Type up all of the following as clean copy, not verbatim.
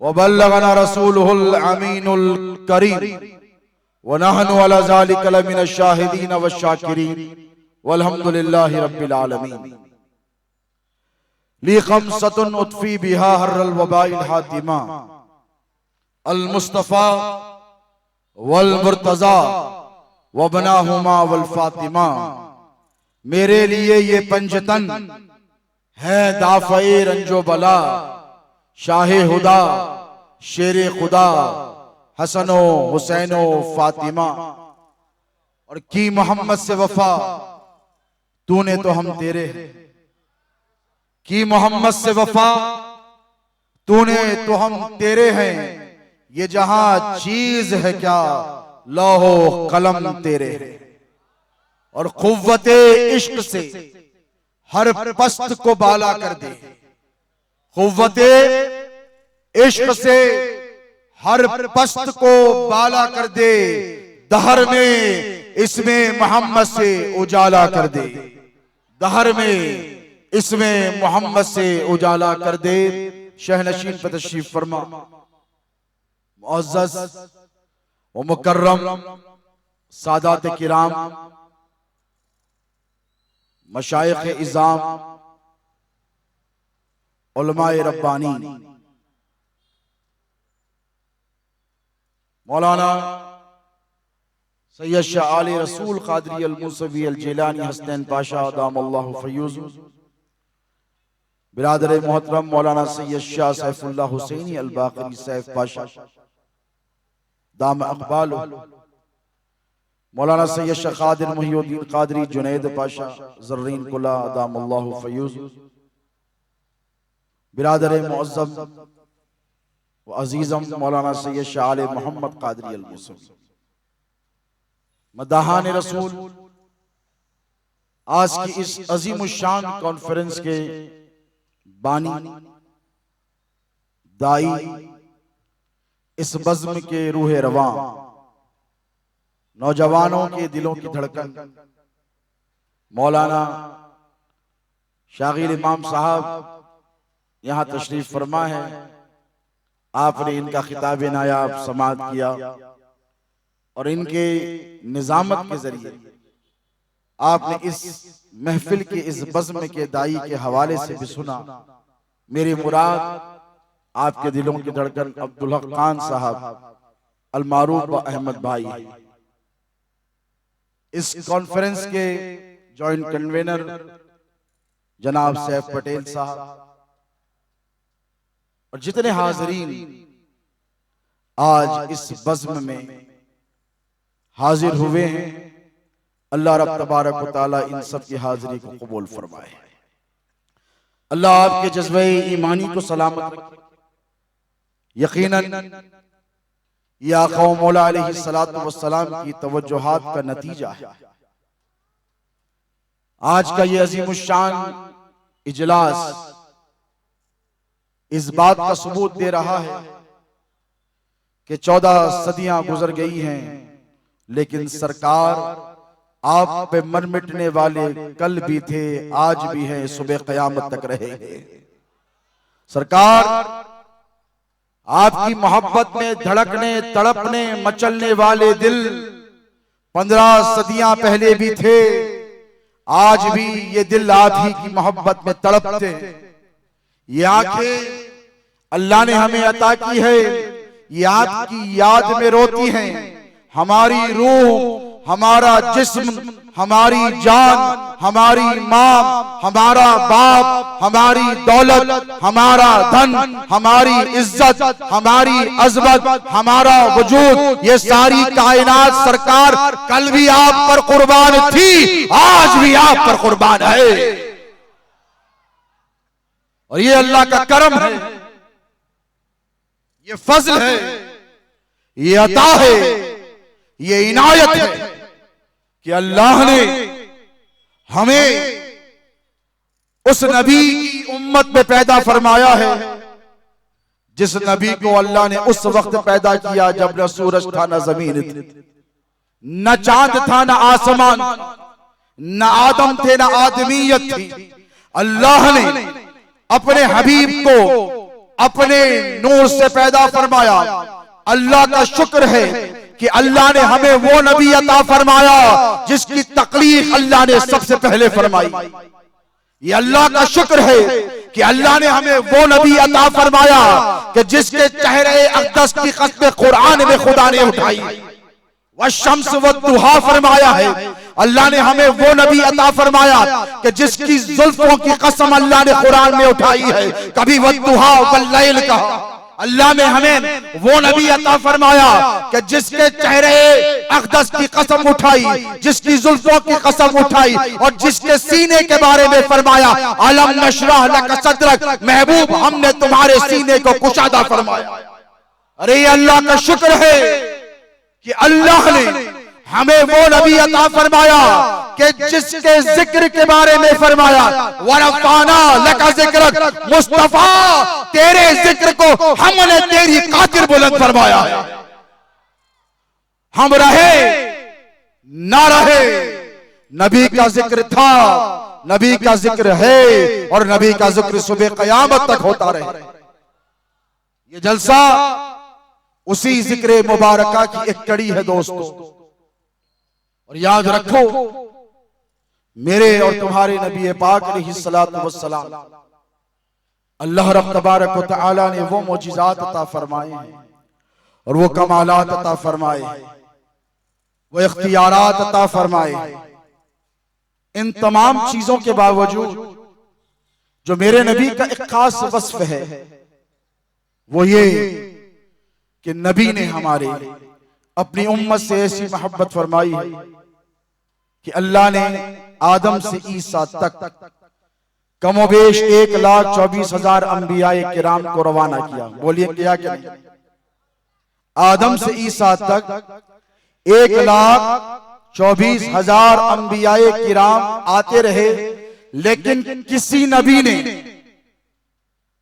व बल्लगना रसूलुहुल अमीनुल करीम व नहनु अला ज़ालिका लमिनश शाहिदीन वश्शाकिरीन वल्हम्दुलिल्लाहि रब्बिल आलमीन। ली खम्सतुन उत्फी बिहा हर्रल वबाइल हातिमा अल मुस्तफ़ा वल मुर्तज़ा व बनाहुमा वल फातिमा। मेरे लिए ये पंजतन है दाफ़ए रंजो बला, शाहे हुदा शेरे खुदा हसनो हुसैनो फातिमा। और की मोहम्मद से वफा तूने तो हम तेरे हैं, की मोहम्मद से वफा तूने तो हम तेरे हैं। ये जहां चीज है क्या लौहो कलम तेरे हैं। और कुव्वते इश्क से हर पस्त को बाला कर दे, कुव्वते इश्क से हर पस्त को बाला कर दे। दहर में इसमें मोहम्मद से उजाला कर दे, दहर में इसमें मोहम्मद से उजाला कर दे। शहनशीन पर तशरीफ फरमा। मुअज़्ज़ज़ व मुकर्रम सादात किराम, मशाइख इज़ाम, उलमाए रब्बानी, मौलाना सैयद शाह आले रसूल क़ादरी अल मूसवी अल जिलानी हसनैन पाशा दामल्लाहु फ़य्यूज़, बिरादर मोहतरम मौलाना सैयद शाह सैफुल्लाह हुसैनी अल बाक़री सैफ पाशा दाम अक़बाल, मौलाना सैयद शाह क़ादिर मुहिउद्दीन क़ादरी जुनैद पाशा ज़र्रीन कुला दामल्लाहु फ़य्यूज़, बिरादर मुअज़्ज़म व अज़ीज़म मौलाना सैयद शाह आले मोहम्मद क़ादरी अल मूसवी, मदाहान रसूल। आज की इस अज़ीमुश्शान कॉन्फ्रेंस के बानी, दाई, इस बज़्म के रूह रवां, नौजवानों के दिलों की धड़कन, मौलाना शागिर इमाम साहब यहाँ तशरीफ फरमा है। आपने इनका खिताब नायाब समाअत किया और इनके निजामत के जरिए आपने इस महफिल के इस बज़्म के दाई के हवाले से भी सुना। मेरी मुराद आपके दिलों की धड़कन अब्दुल हक खान साहब अल मारूफ व अहमद भाई, इस कॉन्फ्रेंस के जॉइंट कन्वेनर जनाब सैफ पटेल साहब और जितने हाज़रीन आज इस बज़्म में हाजिर हुए हैं, अल्लाह रब तबारक व तआला इन सब की हाजिरी को कबूल फरमाए। अल्लाह आपके जज्बे ईमानी को सलामत रखे। यकीनन ये आका व मौला अलैहिस्सलातु वस्सलाम की तवज्जुहात का नतीजा है। आज का ये अज़ीमुश्शान इजलास इस बात का सबूत दे रहा है कि 14 सदियां गुजर गई हैं, लेकिन सरकार आप पे मर मिटने वाले कल भी थे, आज भी हैं, सुबह क़यामत तक रहेंगे। सरकार आपकी मोहब्बत में धड़कने तड़पने मचलने वाले दिल 15 सदियां पहले भी थे, आज भी ये दिल आप ही की मोहब्बत में तड़पते। ये आंखें अल्लाह ने हमें अता की है, ये आपकी याद में रोती हैं। हमारी रूह, हमारा जिस्म, हमारी जान, हमारी माँ, हमारा बाप, हमारी दौलत, हमारा धन, हमारी इज्जत, हमारी अज़मत, हमारा वजूद, ये सारी कायनात सरकार कल भी आप पर कुर्बान थी, आज भी आप पर कुर्बान है। और ये अल्लाह का करम है, ये फज़ल है, ये अता है, ये इनायत है कि अल्लाह ने हमें उस नबी की उम्मत में पैदा फरमाया है, जिस नबी को अल्लाह ने उस वक्त पैदा किया जब न सूरज था न जमीन थी, न चांद था न आसमान, न आदम थे न आदमीयत थी। अल्लाह ने अपने हबीब को अपने नूर से पैदा फरमाया। अल्लाह का शुक्र है कि अल्लाह ने हमें वो नबी अता फरमाया जिसकी तकलीफ अल्लाह ने सबसे पहले फरमाई। ये अल्लाह का शुक्र है कि अल्लाह ने हमें वो नबी अता फरमाया कि जिसके चेहरे अक़दस की कसम कुरान में खुदा ने उठाई। वशम्स वद्दुहा फरमाया है। अल्लाह ने हमें वो नबी अता फरमाया कि जिसकी जुल्फों की कसम अल्लाह ने कुरान में उठाई है। कभी वद्दुहा वल्लैल कहा। अल्लाह ने हमें वो नबी अता फरमाया कि जिसके चेहरे अक़दस की कसम उठाई, जिसकी जुल्फों की कसम उठाई और जिसके सीने के बारे में फरमाया अलम नशरह लक सदरक, महबूब हमने तुम्हारे सीने को कुशादा फरमाया। अरे अल्लाह का शुक्र है कि अल्लाह ने हमें वो नबी अता फरमाया कि जिसके जिक्र के बारे में फरमाया वरफ़ाना लका ज़िक्रक, मुस्तफा तेरे जिक्र को हमने तेरी खातिर बुलंद फरमाया। हम रहे ना रहे, नबी का जिक्र था, नबी का जिक्र है और नबी का जिक्र सुबह क़यामत तक होता रहे। ये जलसा उसी जिक्र मुबारका की एक कड़ी है दोस्तों। और याद रखो, मेरे और तुम्हारे नबी पाक अलैहिस्सलातु वस्सलाम अल्लाह रब तबारक व तआला ने वो मोजिज़ात अता फरमाए हैं और वो कमालात अता फरमाए हैं, वो इख्तियारात अता फरमाए हैं। इन तमाम चीजों के बावजूद जो मेरे नबी का एक खास वस्फ है वो ये कि नबी ने हमारे अपनी उम्मत से ऐसी मोहब्बत फरमाई है कि अल्लाह ने आदम से ईसा तक कमोबेश 1,24,000 अंबियाए किराम को रवाना किया। बोलिए क्या क्या? आदम से ईसा तक 1,24,000 अंबियाए किराम आते रहे, लेकिन किसी नबी ने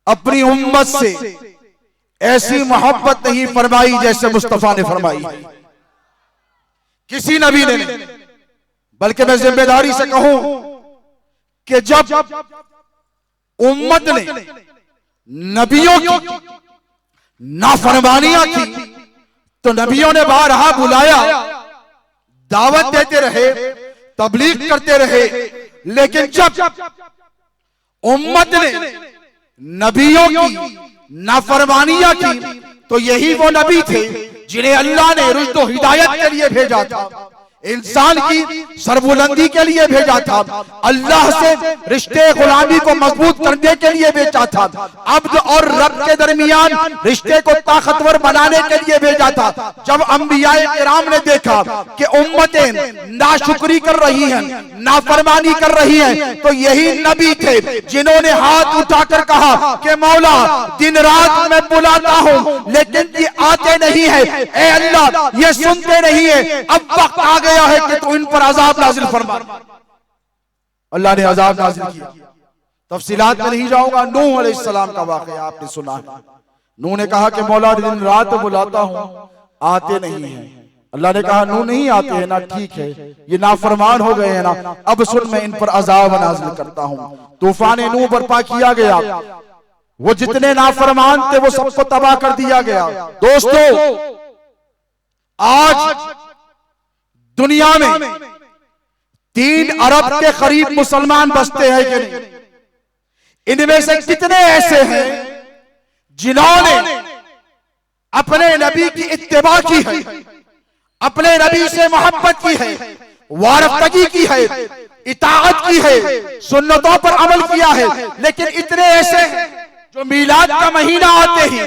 अपनी उम्मत से ऐसी मोहब्बत नहीं फरमाई जैसे मुस्तफा ने फरमाई। किसी नबी ने नहीं। बल्कि मैं जिम्मेदारी से कहूं कि जब उम्मत ने नबियों की नाफरमानियां की तो नबियों ने बारहा बुलाया, दावत देते रहे, तबलीग करते रहे, लेकिन जब उम्मत ने नबियों की नाफरमानियां की तो यही वो नबी थे जिन्हें अल्लाह ने रुश्द व हिदायत के लिए भेजा था, इंसान की सरबुलंदी के लिए भेजा था, अल्लाह से रिश्ते गुलामी को मजबूत करने के लिए भेजा था, अब्द और रब के दरमियान रिश्ते को ताकतवर बनाने के लिए भेजा था। जब अंबियाए किराम ने देखा कि उम्मतें नाशुक्री कर रही हैं, नाफरमानी कर रही हैं, तो यही नबी थे जिन्होंने हाथ उठाकर कहा कि मौला दिन रात मैं बुलाता हूं लेकिन ये आते नहीं है, ए अल्लाह ये सुनते नहीं है, अब वक्त आ गया है कि तू इन पर अजाब नाजिल फरमा। अल्लाह ने अजाब नाजिल किया। तफसीलात में नहीं जाऊंगा। नूह अलैहिस्सलाम का वाक़या आपने सुना है। नूह ने कहा कि मौला दिन रात बुलाता हूं, आते नहीं है। अल्लाह ने कहा नूह नहीं आते हैं ना, ठीक है, ये नाफरमान हो गए हैं ना, अब सुन मैं इन पर अजाब नाजिल करता हूं। तूफान नूह बर्पा किया गया, वो जितने नाफरमान थे वो सबको तबाह कर दिया गया। दोस्तों आज दुनिया में 3 अरब के करीब मुसलमान बसते हैं कि नहीं? इनमें से कितने ऐसे हैं जिन्होंने अपने नबी की इत्तिबा की है, अपने नबी से मोहब्बत की है, वारफ्तगी की है, इताअत की है, सुन्नतों पर अमल किया है, लेकिन इतने ऐसे हैं जो मीलाद का महीना आते ही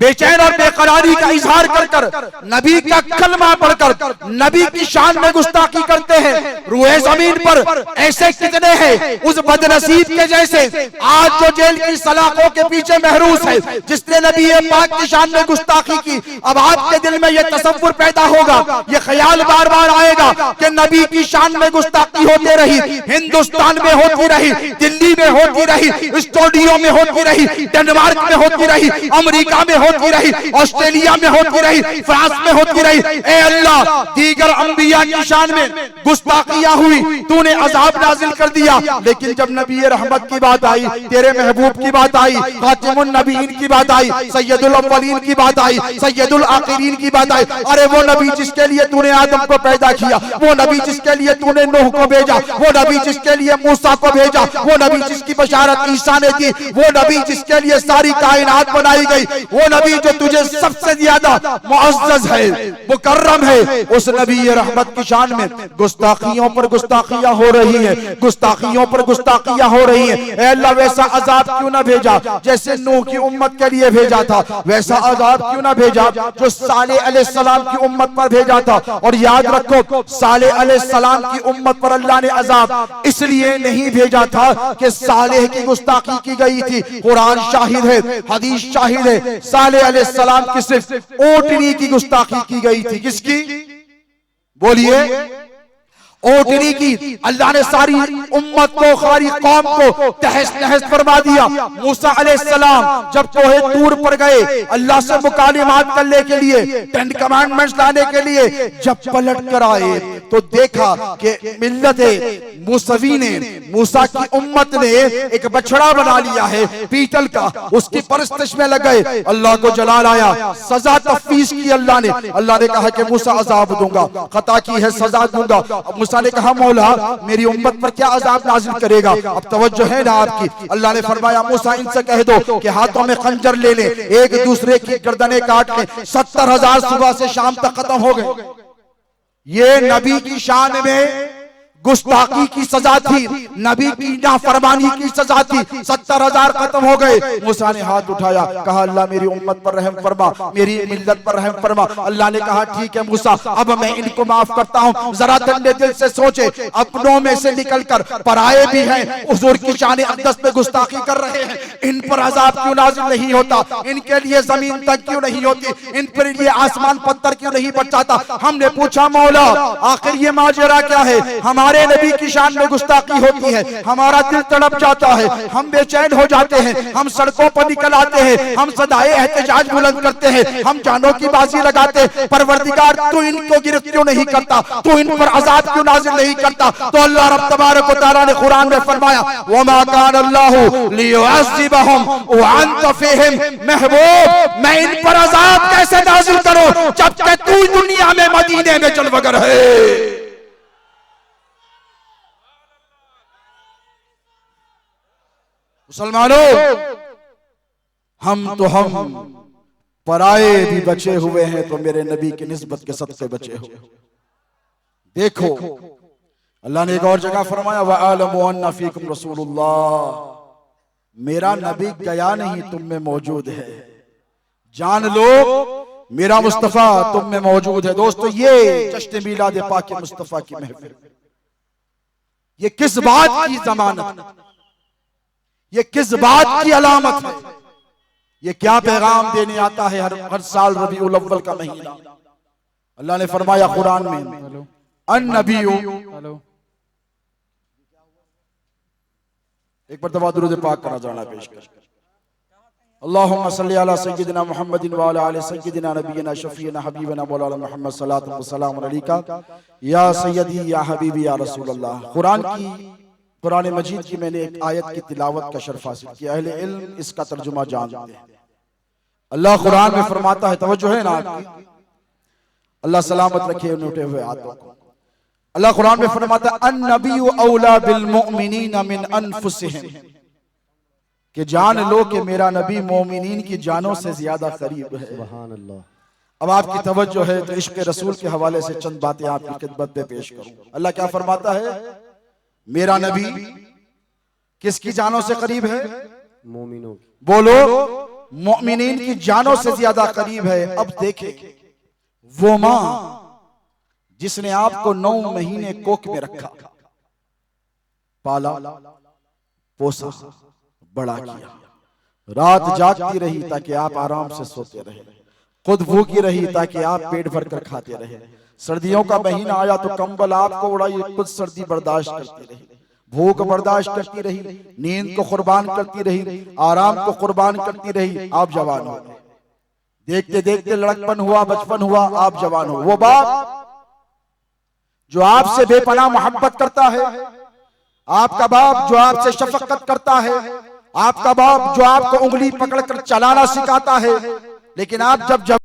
बेचैन और बेकरारी का इजहार कर कर नबी का कलमा पढ़कर नबी की शान में गुस्ताखी करते हैं। रूए जमीन पर ऐसे कितने हैं उस बदनसीब के जैसे आज जो जेल की सलाखों के पीछे महरूस है, जिसने नबी पाक की शान में गुस्ताखी की। अब आपके दिल में यह तसव्वुर पैदा होगा, यह ख्याल बार बार आएगा कि नबी की शान में गुस्ताखी होती रही, हिंदुस्तान में होती रही, दिल्ली में होती रही, स्टूडियो में होती रही, डेनमार्क में होती रही, अमेरिका में होती रही, ऑस्ट्रेलिया में होती रही, फ्रांस में होती रही। ए अल्लाह, दीगर अंबिया की शान में गुस्ताखियां हुई, तूने अजाब नाजिल कर दिया। लेकिन जब नबी रहमत की बात आई, तेरे महबूब की बात आई, खातिमुन नबीयीन की बात आई, सैयदुल अव्वलीन की बात आई, सैयदुल आखिरीन की बात आई, अरे वो नबी जिसके लिए तूने आदम को पैदा किया, वो नबी जिसके लिए तूने नूह को भेजा, वो नबी जिसके लिए मूसा को भेजा, वो नबी जिसकी बशारत ईसा ने की, वो नबी जिसके लिए सारी कायनात बनाई गई, वो नबी जो तुझे सबसे ज्यादा मुअज़्ज़ज़ है, मुकर्रम है, उस नबी रहमत की शान में गुस्ताखियों पर गुस्ताखियां हो रही है, गुस्ताखियों पर गुस्ताखियां हो रही है। ऐ अल्लाह, वैसा अजाब क्यों ना भेजा जैसे नूह की उम्मत के लिए भेजा था, वैसा अजाब क्यों ना भेजा जो सालेह अलैहिस्सलाम की उम्मत पर भेजा था। और याद रखो, सालेह अलैहिस्सलाम की उम्मत पर अल्लाह ने अजाब इसलिए नहीं भेजा था कि सालेह की गुस्ताखी की गई थी। कुरान शाहिद है, हदीस शाहिद है, सालेह अलैहिस्सलाम की सिर्फ ऊँटनी की गुस्ताखी की गई थी। किसकी? बोलिए। ऊँटनी की। अल्लाह ने सारी उम्मत को, सारी कौम को तहस नहस फरमा दिया। मूसा अलैहिस्सलाम जब कोहे तूर पर गए अल्लाह से मुकालिमात करने के लिए, 10 कमांडमेंट्स लाने के लिए, जब पलट कर आए तो देखा कि मिल्लत मूसवी ने, मूसा की उम्मत ने एक बछड़ा बना लिया है पीतल का, उसकी परस्तिश में लग गए। अल्लाह को जलाल आया, सजा तफवीज की अल्लाह ने। अल्लाह ने कहा कि मूसा अजाब दूंगा, खता की है सजा दूंगा। मूसा ने कहा मौला मेरी उम्मत पर क्या अजाब नाजिल करेगा? अब तवज्जो है ना आपकी। अल्लाह ने फरमाया मूसा इनसे कह दो कि हाथों में खंजर ले ले, एक दूसरे की गर्दनें काट ले। 70,000 सुबह से शाम तक खत्म हो गए। ये नबी की शान में गुस्ताखी की सजा थी, नबी की नाफरमानी की सजा थी। 70,000 खत्म हो गए। मूसा ने हाथ उठाया, कहा अल्लाह मेरी उम्मत पर रहम फरमा, मेरी मिल्लत पर रहम फरमा। अल्लाह ने कहा ठीक है मूसा, अब मैं इनको माफ करता हूँ। जरा ठंडे दिल से सोचे, अपनों में से निकलकर पराये भी हैं, हुजूर की शान अक़दस पे गुस्ताखी कर रहे हैं, इन पर अजाब क्यों नाज़िल नहीं होता? इनके लिए जमीन तक क्यों नहीं होती? इन पर लिए आसमान पत्थर क्यों नहीं बरसाता? हमने पूछा मौला आखिर ये माजरा क्या है? हमारे नबी की शान में गुस्ताखी होती है, हमारा दिल तड़प जाता है, हम बेचैन हो जाते हैं, हम सड़कों पर निकल आते हैं, हम सदाए एहतजाज बुलंद करते हैं, हम जानों की बाजी लगाते हैं। परवरदिगार तू इनको गिरफ्त क्यों नहीं करता? तू इन पर अजाब क्यों नाज़िल नहीं करता? तो अल्लाह रब तबारक व तआला ने कुरान में फरमाया वमा कान अल्लाहु लियुअज़्ज़िबहुम व अंत फीहिम। महबूब मैं इन पर अजाब कैसे नाज़िल करूं जब तक तू दुनिया में मदीने में जलवगर है। मुसलमानों, हम पराए भी बचे हुए हैं तो मेरे नबी की निस्बत के सबसे बचे हुए। देखो अल्लाह ने एक और जगह फरमाया वअलमु अन्ना फीकुम रसूलुल्लाह, मेरा नबी गया नहीं, तुम में मौजूद है। जान लो मेरा मुस्तफा तुम में मौजूद है। दोस्तों ये जश्न मिलाद पाक मुस्तफा की महफिल, ये किस बात की जमानत, ये किस बात की अलामत है? ये क्या पैगाम देने आता है हर साल रबीउल अव्वल का महीना? अल्लाह ने फरमाया कुरान में अन्नबिय्यु, एक बार दवा दुरूद पाक का नजराना पेश कर। अल्लाहुम्मा सल्ली अला सय्यिदिना मुहम्मदिन व अला आलि सय्यिदिना नबियिना शफीना हबीबना मौलाना मुहम्मद सल्लल्लाहु अलैहि वसल्लम अलैका या सय्यदी या हबीबी या रसूल अल्लाह। कुरान मजीद की मैंने एक आयत की तिलावत का शर्फ हासिल किया, अहले इल्म इसका तर्जुमा जानते हैं। अल्लाह कुरान में फरमाता है, तवज्जो है ना आपकी, अल्लाह सलामत रखे उठे हुए हाथों को। अल्लाह कुरान में फरमाता है अन्नबिय्यु औला बिल मुमिनीना मिन अनफुसिहिम, कि जान लो कि मेरा नबी मोमिनीन की जानों से ज्यादा करीब है। सुभान अल्लाह। अब आपकी तवज्जो है तो इश्क रसूल के हवाले से चंद बातें आपकी खिदमत में पेश करूं। अल्लाह क्या फरमाता है? मेरा नबी किसकी जानों से करीब है? मोमिनों की। बोलो, मोमिनीन की जानों से ज्यादा करीब है। अब देखें, वो मां जिसने आपको 9 महीने कोख में रखा, पाला, पोसा, बड़ा किया, रात जागती रही ताकि आप आराम से सोते रहे, खुद भूखी रही ताकि आप पेट भर कर खाते रहे, सर्दियों का महीना आया तो कंबल आपको उड़ाई, खुद सर्दी बर्दाश्त करती रही, भूख बर्दाश्त करती रही, नींद को कुर्बान करती रही, आराम को कुर्बान करती रही, आप जवान हो गए। देखते देखते लड़कपन हुआ, बचपन हुआ, आप जवान हो। वो बाप जो आपसे बेपनाह मोहब्बत करता है, आपका बाप जो आपसे शफकत करता है, आपका बाप जो आपको उंगली पकड़कर चलाना सिखाता है, लेकिन आप जब